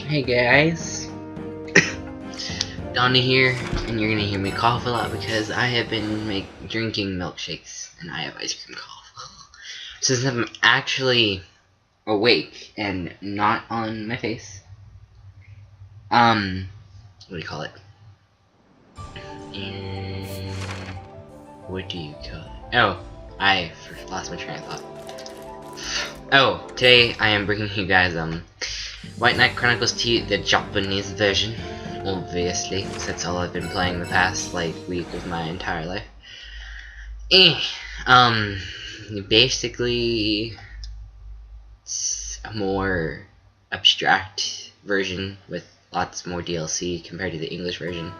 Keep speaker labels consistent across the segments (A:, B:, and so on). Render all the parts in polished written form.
A: Hey guys, Donna here, and you're gonna hear me cough a lot because I have been drinking milkshakes and I have ice cream cough. Since I'm actually awake and not on my face, what do you call it? And what do you call it? Oh, I lost my train of thought. Oh, today I am bringing you guys Knight Chronicles 2, the Japanese version, obviously, because that's all I've been playing the past, week of my entire life. Basically, it's a more abstract version with lots more DLC compared to the English version,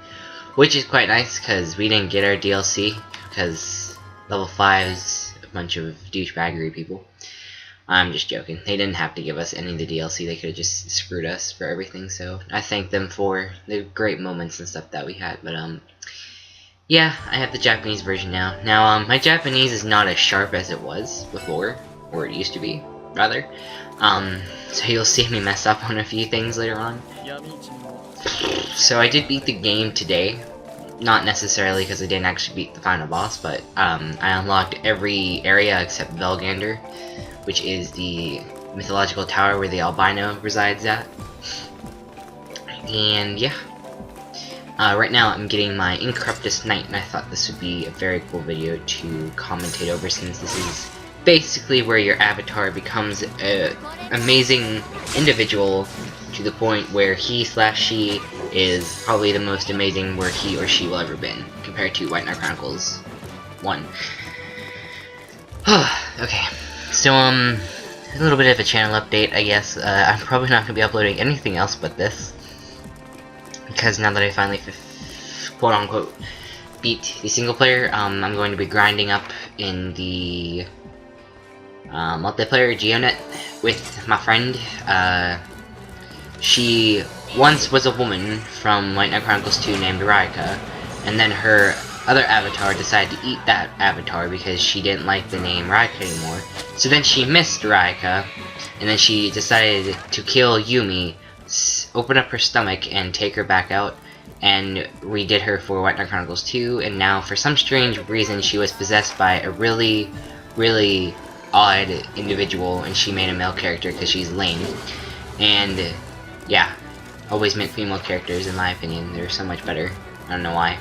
A: which is quite nice, because we didn't get our DLC, because level 5's a bunch of douchebaggery people. I'm just joking. They didn't have to give us any of the DLC. They could have just screwed us for everything. So I thank them for the great moments and stuff that we had. But yeah, I have the Japanese version now. Now my Japanese is not as sharp as it was before, or it used to be, rather. So you'll see me mess up on a few things later on. So I did beat the game today. Not necessarily because I didn't actually beat the final boss, but I unlocked every area except Velgander, which is the mythological tower where the albino resides at. And yeah, right now I'm getting my Incorruptus Knight, and I thought this would be a very cool video to commentate over, since this is basically where your avatar becomes an amazing individual to the point where he/she is probably the most amazing where he or she will ever been, compared to Knight Chronicles 1. Okay. So, a little bit of a channel update, I guess. I'm probably not going to be uploading anything else but this, because now that I finally, quote-unquote, beat the single player, I'm going to be grinding up in the multiplayer GeoNet with my friend. She once was a woman from Knight Chronicles 2 named Raika, and then her other avatar decided to eat that avatar because she didn't like the name Raika anymore. So then she missed Raika, and then she decided to kill Yumi, open up her stomach, and take her back out, and redid her for Knight Chronicles 2, and now for some strange reason she was possessed by a really, really odd individual, and she made a male character because she's lame. And yeah, always meant female characters in my opinion. They're so much better. I don't know why.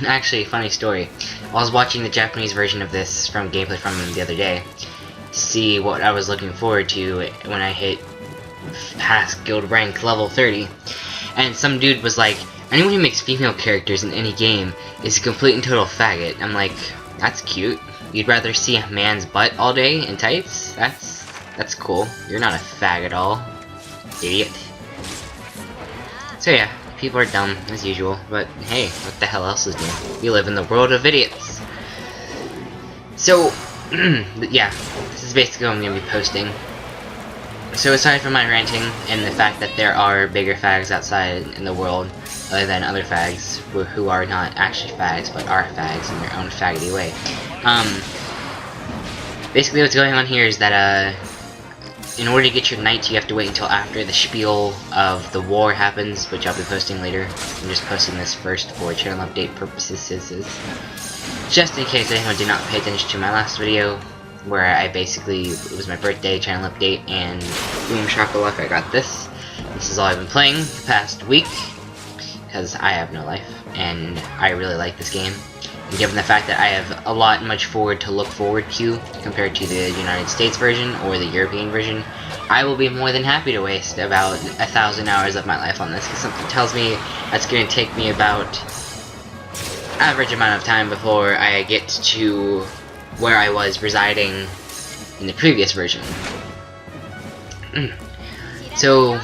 A: Actually, funny story. I was watching the Japanese version of this from gameplay from the other day to see what I was looking forward to when I hit past guild rank level 30, and some dude was like, anyone who makes female characters in any game is a complete and total faggot. I'm like, that's cute. You'd rather see a man's butt all day in tights? That's cool. You're not a fag at all, idiot. So yeah, people are dumb as usual, but hey, what the hell else is new? We live in the world of idiots. So yeah, this is basically what I'm gonna be posting. So aside from my ranting and the fact that there are bigger fags outside in the world other than other fags who are not actually fags but are fags in their own faggoty way, basically what's going on here is that in order to get your knight, you have to wait until after the spiel of the war happens, which I'll be posting later. I'm just posting this first for channel update purposes, just in case anyone did not pay attention to my last video, where I basically, it was my birthday channel update, and boom shakalaka, I got this. This is all I've been playing the past week, because I have no life, and I really like this game. And given the fact that I have a lot much to look forward to compared to the United States version or the European version, I will be more than happy to waste about 1,000 hours of my life on this, because something tells me that's going to take me about average amount of time before I get to where I was residing in the previous version. So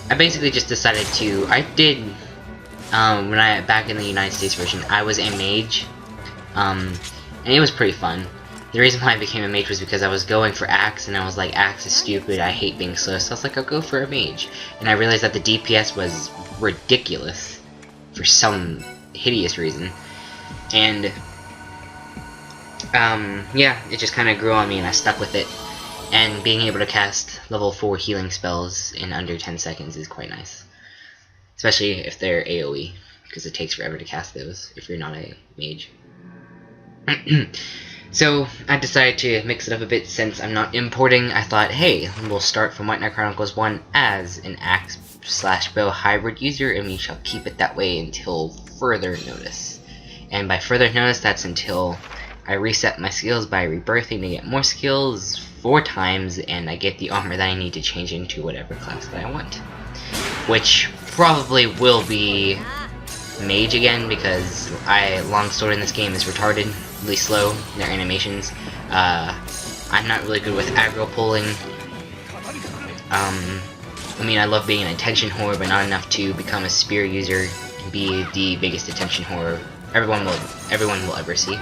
A: I basically just decided to, when back in the United States version, I was a mage, and it was pretty fun. The reason why I became a mage was because I was going for Axe, and I was like, Axe is stupid, I hate being slow, so I was like, I'll go for a mage. And I realized that the DPS was ridiculous for some hideous reason. And yeah, it just kind of grew on me, and I stuck with it. And being able to cast level 4 healing spells in under 10 seconds is quite nice. Especially if they're AoE, because it takes forever to cast those if you're not a mage. So I decided to mix it up a bit since I'm not importing. I thought, hey, we'll start from Knight Chronicles 1 as an axe/bow hybrid user, and we shall keep it that way until further notice. And by further notice, that's until I reset my skills by rebirthing to get more skills 4 times, and I get the armor that I need to change into whatever class that I want. Which probably will be mage again, because long sword in this game is retardedly slow, their animations. I'm not really good with aggro pulling. I mean, I love being an attention whore, but not enough to become a spear user and be the biggest attention whore everyone will ever see.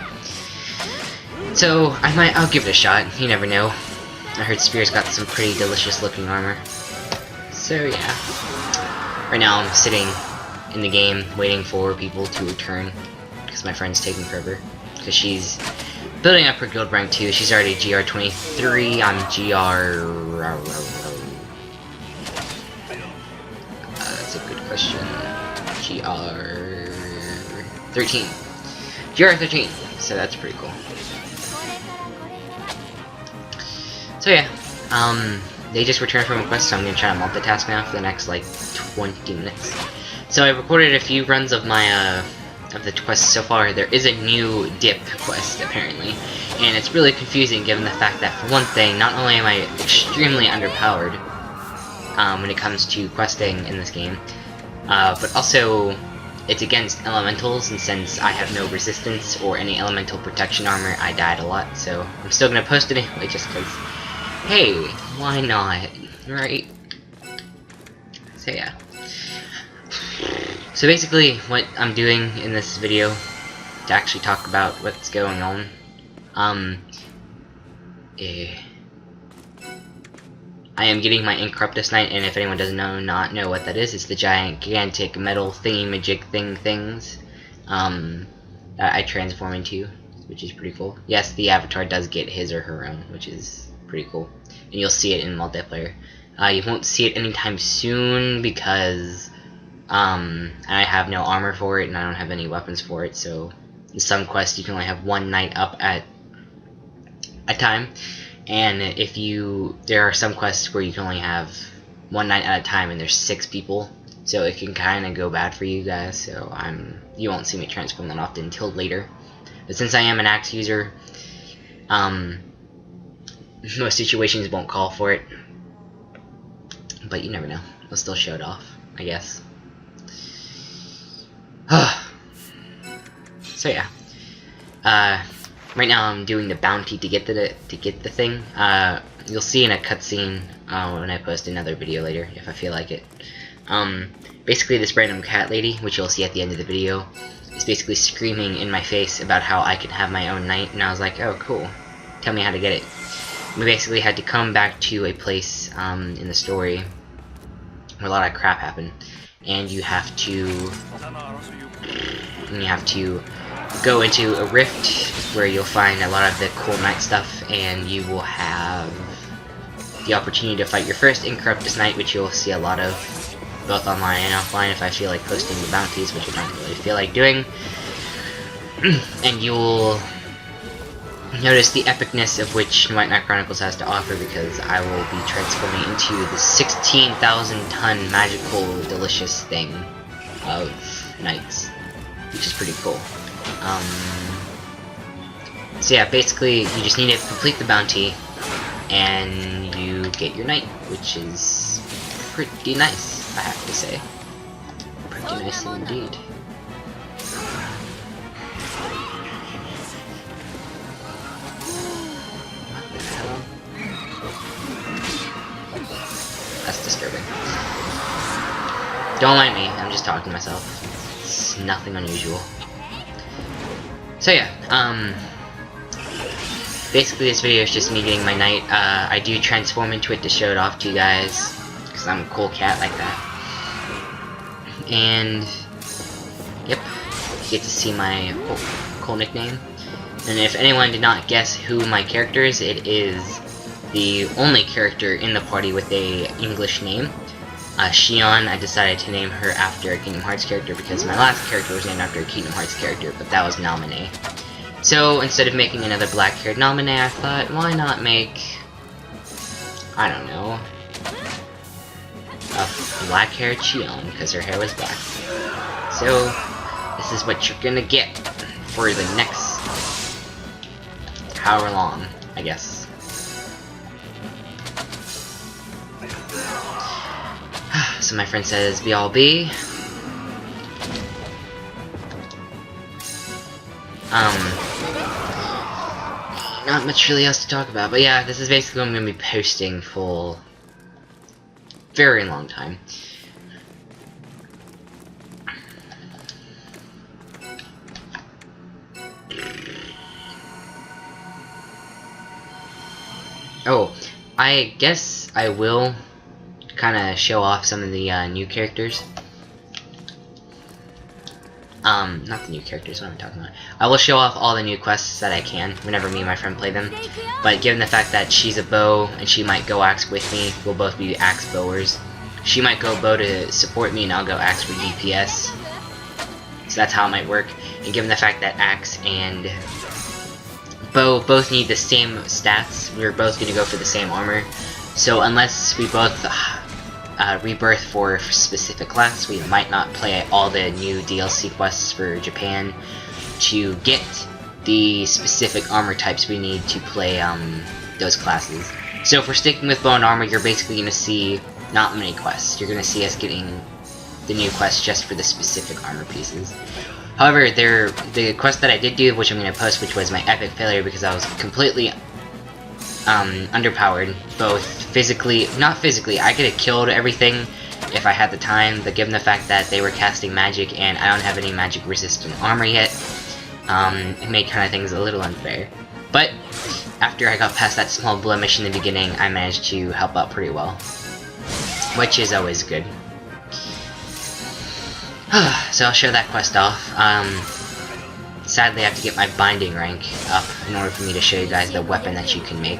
A: So I'll give it a shot. You never know. I heard spears got some pretty delicious looking armor. So yeah. Right now I'm sitting in the game waiting for people to return because my friend's taking forever. Because she's building up her guild rank too. She's already GR 23. I'm GR. That's a good question. GR 13. GR 13. So that's pretty cool. So yeah, they just returned from a quest, so I'm gonna try to multitask now for the next like 20 minutes. So I recorded a few runs of my of the quests so far. There is a new dip quest apparently, and it's really confusing given the fact that, for one thing, not only am I extremely underpowered when it comes to questing in this game, but also it's against elementals, and since I have no resistance or any elemental protection armor, I died a lot. So I'm still gonna post it anyway, just because. Hey, why not, right? So yeah. So basically, what I'm doing in this video, to actually talk about what's going on, I am getting my Incorruptus Knight, and if anyone doesn't not know what that is, it's the gigantic metal thingy-majig things that I transform into, which is pretty cool. Yes, the avatar does get his or her own, which is pretty cool, and you'll see it in multiplayer. You won't see it anytime soon because I have no armor for it and I don't have any weapons for it, so in some quests you can only have one knight up at a time, and there are some quests where you can only have one knight at a time and there's 6 people, so it can kinda go bad for you guys, so you won't see me transform that often until later. But since I am an axe user, most situations won't call for it, but you never know. We'll still show it off, I guess. So yeah, right now I'm doing the bounty to get the thing. You'll see in a cutscene when I post another video later, if I feel like it. Basically, this random cat lady, which you'll see at the end of the video, is basically screaming in my face about how I can have my own knight, and I was like, oh cool, tell me how to get it. We basically had to come back to a place in the story where a lot of crap happened, and you have to go into a rift where you'll find a lot of the cool knight stuff, and you will have the opportunity to fight your first Incorruptus Knight, which you'll see a lot of both online and offline if I feel like posting the bounties, which I don't really feel like doing. And you'll notice the epicness of which Knight Chronicles has to offer, because I will be transforming into the 16,000 ton magical delicious thing of knights, which is pretty cool. So yeah, basically you just need to complete the bounty and you get your knight, which is pretty nice, I have to say. Pretty nice indeed. That's disturbing. Don't mind me, I'm just talking to myself. It's nothing unusual. So yeah, basically this video is just me getting my knight. I do transform into it to show it off to you guys, because I'm a cool cat like that. And, yep, you get to see my cool nickname. And if anyone did not guess who my character is, it is the only character in the party with a English name. Shion, I decided to name her after a Kingdom Hearts character because my last character was named after a Kingdom Hearts character, but that was Naminé. So instead of making another black-haired Naminé, I thought, why not make, I don't know, a black-haired Shion, because her hair was black. So this is what you're gonna get for the next however long, I guess. So my friend says BLB. Not much really else to talk about, but yeah, this is basically what I'm gonna be posting for very long time. Oh, I guess I will kind of show off some of the new characters. Not the new characters, what am I talking about? I will show off all the new quests that I can whenever me and my friend play them. But given the fact that she's a bow and she might go axe with me, we'll both be axe bowers. She might go bow to support me and I'll go axe for DPS. So that's how it might work. And given the fact that axe and bow both need the same stats, we're both going to go for the same armor. So unless we both rebirth for a specific class, we might not play all the new DLC quests for Japan to get the specific armor types we need to play those classes. So if we're sticking with bow and armor, you're basically going to see not many quests. You're going to see us getting the new quests just for the specific armor pieces. However, the quest that I did do, which I'm going to post, which was my epic failure because I was completely underpowered, both physically, not physically, I could have killed everything if I had the time, but given the fact that they were casting magic and I don't have any magic resistant armor yet, it made kind of things a little unfair. But after I got past that small blemish in the beginning, I managed to help out pretty well, which is always good. So I'll show that quest off. Sadly, I have to get my binding rank up in order for me to show you guys the weapon that you can make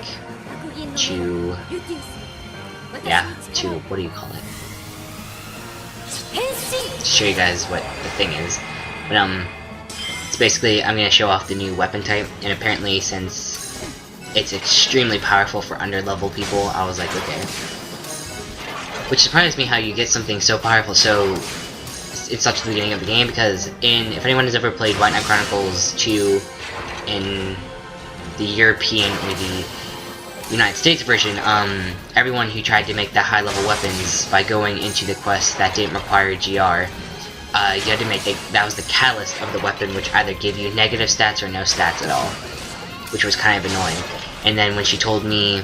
A: to, what do you call it? To show you guys what the thing is. But, it's basically, I'm going to show off the new weapon type, and apparently since it's extremely powerful for under-level people, I was like, okay. Which surprised me how you get something so powerful so it's such the beginning of the game, because if anyone has ever played Knight Chronicles 2 in the European or the United States version, everyone who tried to make the high level weapons by going into the quest that didn't require GR, you had to make that was the catalyst of the weapon, which either gave you negative stats or no stats at all, which was kind of annoying. And then when she told me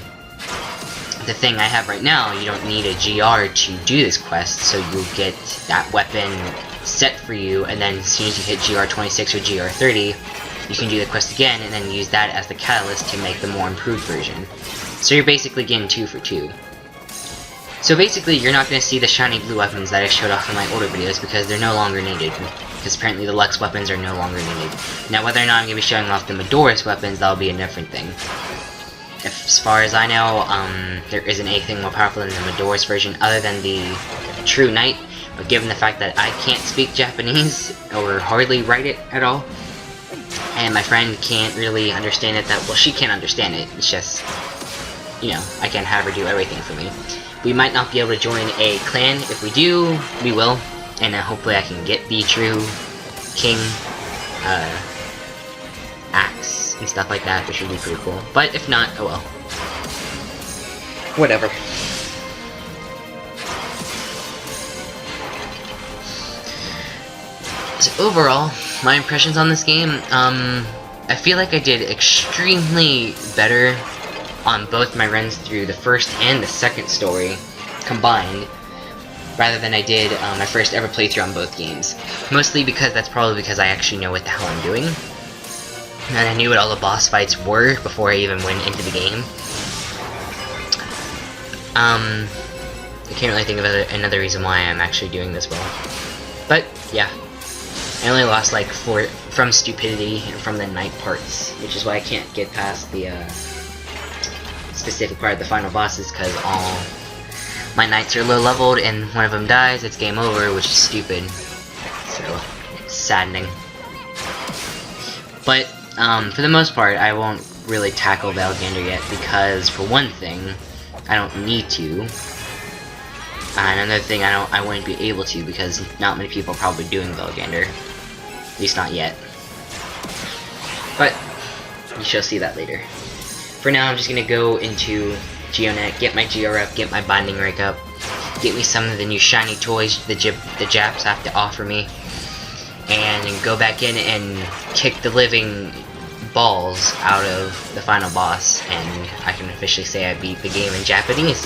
A: the thing I have right now, you don't need a GR to do this quest, so you'll get that weapon set for you, and then as soon as you hit GR 26 or GR 30, you can do the quest again, and then use that as the catalyst to make the more improved version. So you're basically getting 2 for 2. So basically, you're not going to see the shiny blue weapons that I showed off in my older videos, because they're no longer needed, because apparently the Lux weapons are no longer needed. Now, whether or not I'm going to be showing off the Madora's weapons, that'll be a different thing. As far as I know, there isn't anything more powerful than the Madora's version other than the True Knight, but given the fact that I can't speak Japanese, or hardly write it at all, and my friend can't really understand it well, she can't understand it, it's just, you know, I can't have her do everything for me. We might not be able to join a clan. If we do, we will, and hopefully I can get the True King, axe and stuff like that, which would be pretty cool. But if not, oh well. Whatever. So overall, my impressions on this game, I feel like I did extremely better on both my runs through the first and the second story combined, rather than I did my first ever playthrough on both games. Mostly because that's probably because I actually know what the hell I'm doing. And I knew what all the boss fights were before I even went into the game. I can't really think of another reason why I'm actually doing this well. But, yeah. I only lost like 4 from stupidity and from the night parts, which is why I can't get past the specific part of the final bosses because all my knights are low leveled and one of them dies, it's game over, which is stupid. So, it's saddening. But, for the most part, I won't really tackle Valgander yet because, for one thing, I don't need to. And another thing, I wouldn't be able to because not many people are probably doing Valgander. At least not yet. But, you shall see that later. For now, I'm just gonna go into Geonet, get my Geo up, get my binding rig up, get me some of the new shiny toys the JAPs have to offer me, and go back in and kick the living balls out of the final boss, and I can officially say I beat the game in Japanese.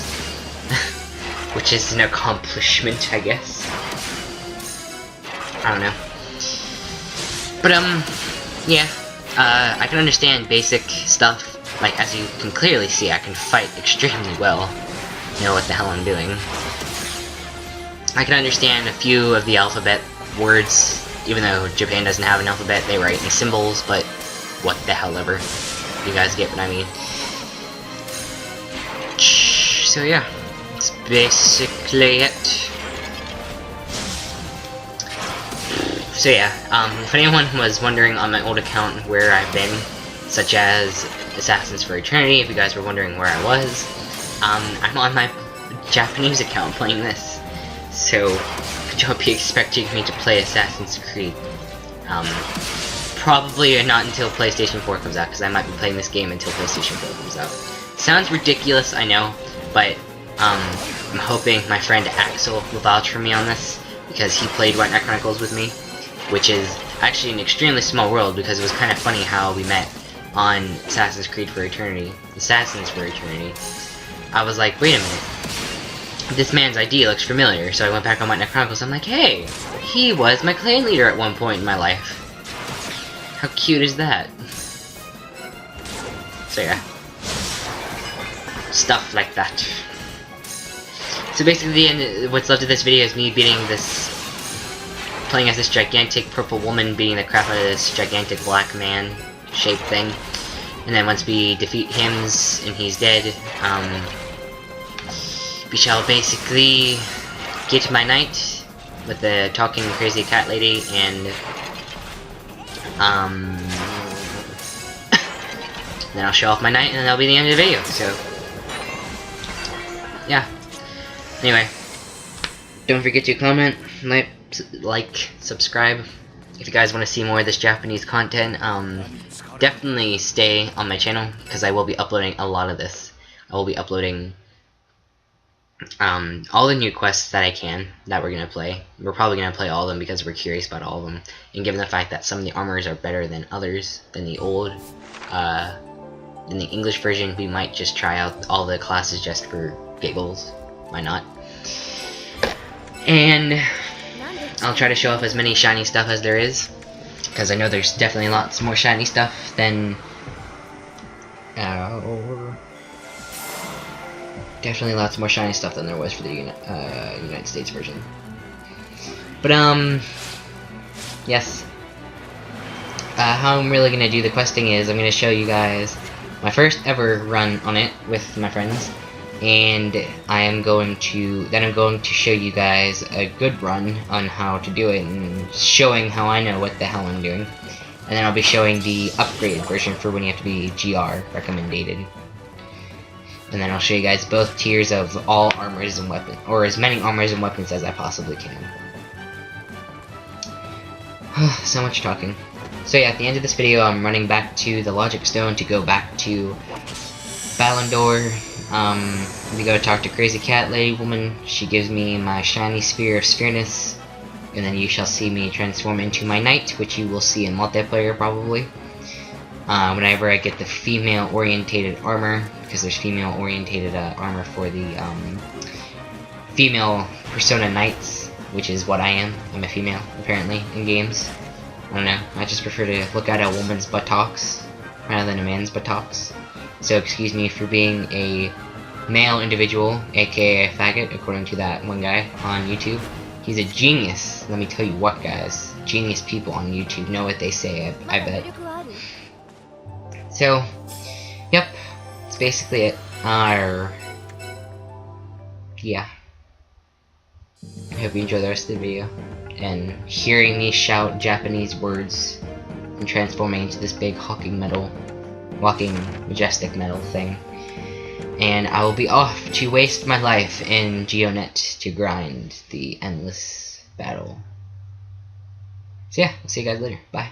A: Which is an accomplishment, I guess. I don't know. But, yeah. I can understand basic stuff. Like, as you can clearly see, I can fight extremely well. Know what the hell I'm doing. I can understand a few of the alphabet words, even though Japan doesn't have an alphabet, they write in symbols, but what the hell ever. You guys get what I mean. So yeah, that's basically it. So yeah, if anyone was wondering on my old account where I've been, such as Assassins for Eternity, if you guys were wondering where I was, I'm on my Japanese account playing this, so don't be expecting me to play Assassin's Creed. Probably not until PlayStation 4 comes out, because I might be playing this game until PlayStation 4 comes out. Sounds ridiculous, I know, but I'm hoping my friend Axel will vouch for me on this, because he played Knight Chronicles with me, which is actually an extremely small world, because it was kind of funny how we met on Assassin's Creed for Eternity. Assassins for Eternity. I was like, wait a minute. This man's ID looks familiar, so I went back on Knight Chronicles. I'm like, hey, he was my clan leader at one point in my life. How cute is that? So yeah. Stuff like that. So basically, the end, what's left of this video is me beating this, playing as this gigantic purple woman, beating the crap out of this gigantic black man shaped thing. And then once we defeat him and he's dead, we shall basically get my knight with the talking crazy cat lady, and then I'll show off my knight, and that'll be the end of the video. So yeah. Anyway, don't forget to comment, like, subscribe. If you guys want to see more of this Japanese content, definitely stay on my channel, because I will be uploading a lot of this. I will be uploading all the new quests that I can, that we're going to play. We're probably going to play all of them because we're curious about all of them. And given the fact that some of the armors are better than others, than the old, in the English version, we might just try out all the classes just for giggles. Why not? And I'll try to show off as many shiny stuff as there is, because I know there's definitely lots more shiny stuff than definitely lots more shiny stuff than there was for the United States version. But yes. How I'm really gonna do the questing is I'm gonna show you guys my first ever run on it with my friends, and I'm going to show you guys a good run on how to do it, and showing how I know what the hell I'm doing. And then I'll be showing the upgraded version for when you have to be GR recommended. And then I'll show you guys both tiers of all armors and weapons, or as many armors and weapons as I possibly can. So much talking. So yeah, at the end of this video, I'm running back to the Logic Stone to go back to Ballon we go talk to Crazy Cat Lady Woman. She gives me my shiny Sphere of Sphereness, and then you shall see me transform into my knight, which you will see in multiplayer probably. Whenever I get the female-orientated armor, because there's female-orientated armor for the female Persona Knights, which is what I am. I'm a female, apparently, in games. I don't know, I just prefer to look at a woman's buttocks rather than a man's buttocks. So excuse me for being a male individual, aka a faggot, according to that one guy on YouTube. He's a genius, let me tell you what, guys. Genius people on YouTube know what they say, I bet. So, yep, that's basically it. Yeah. I hope you enjoy the rest of the video. And hearing me shout Japanese words and transforming into this big walking majestic metal thing. And I will be off to waste my life in Geonet to grind the endless battle. So yeah, I'll see you guys later. Bye.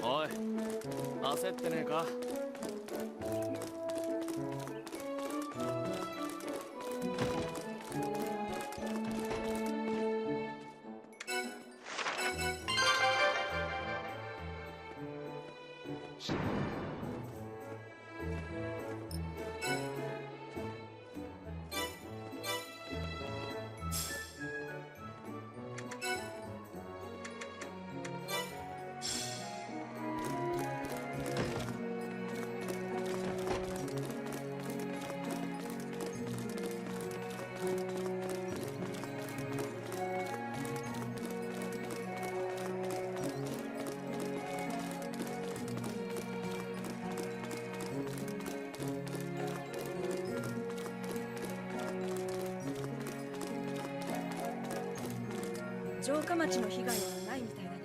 B: おい、焦ってねえか。
C: 城下町の被害はないみたいだね。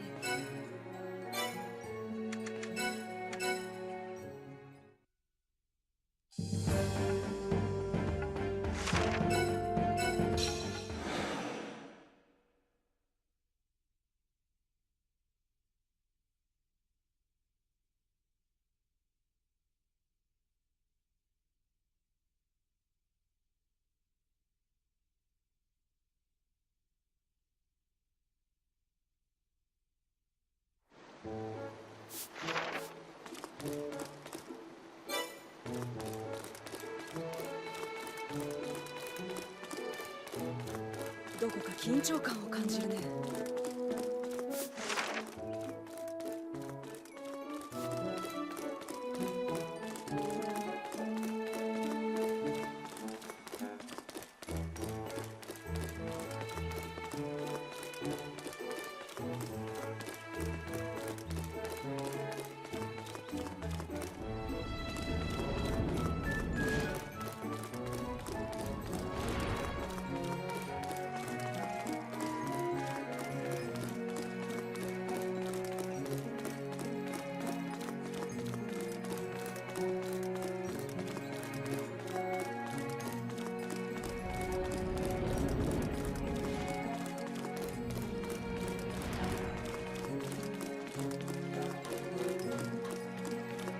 C: どこか緊張感を感じるね。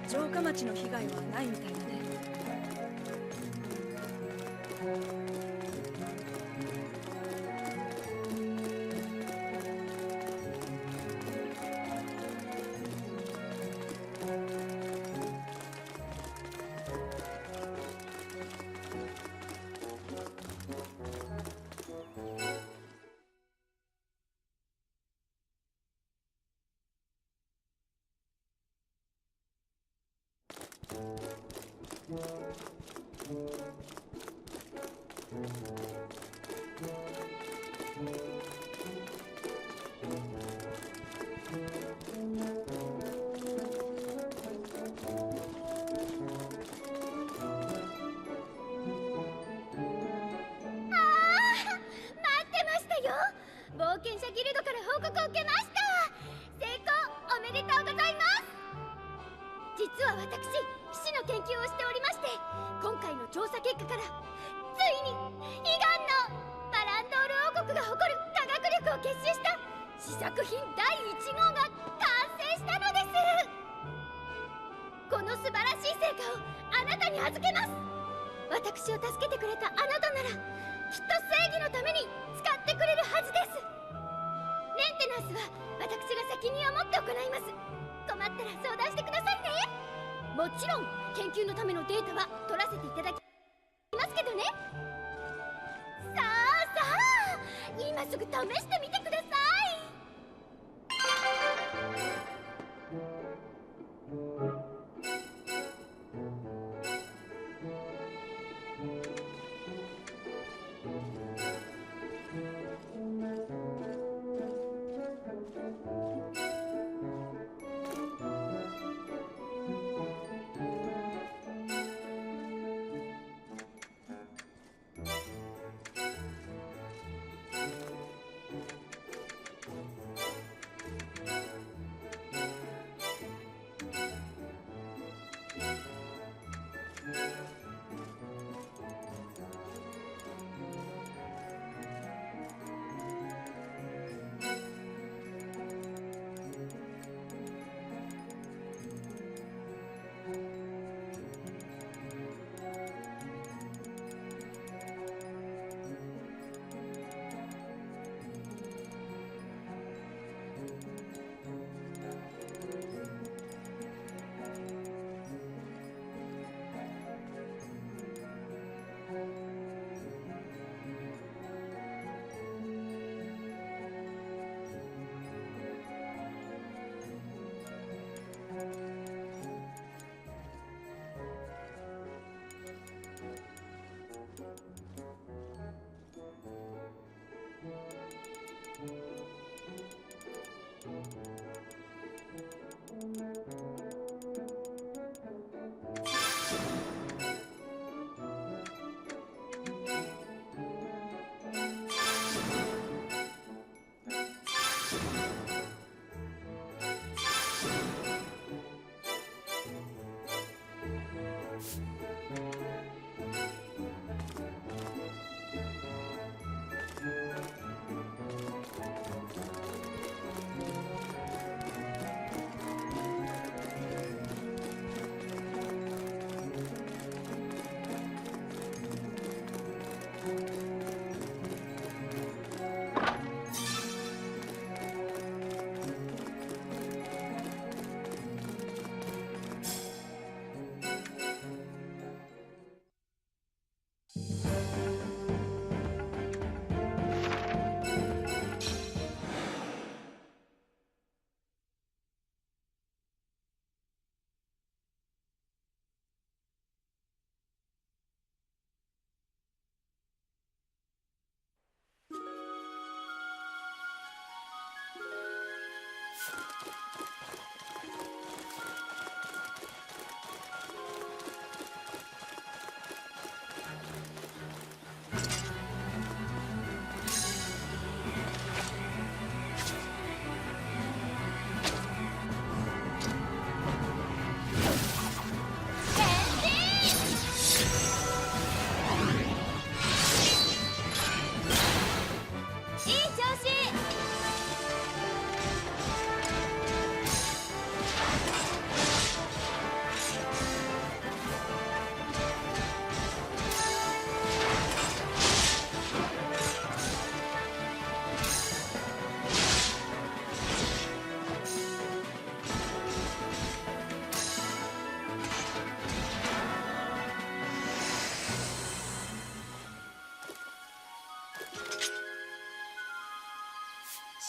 C: 城下町の被害はないみたいだね。
D: 冒険者ギルドから報告を受けました。成功おめでとうございます。実は私、騎士の研究をしておりまして、今回の調査結果からついに悲願のバランドール王国が誇る科学力を結集した試作品第1号が完成したのです。この素晴らしい成果をあなたに預けます。私を助けてくれたあなたならきっと正義のために使ってってくれるはずです。メンテナンスは私が責任を持って行います。困ったら相談してくださいね。もちろん研究のためのデータは取らせていただきますけどね。さあさあ、今すぐ試してみてください。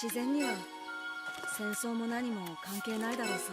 C: 自然には戦争も何も関係ないだろうさ。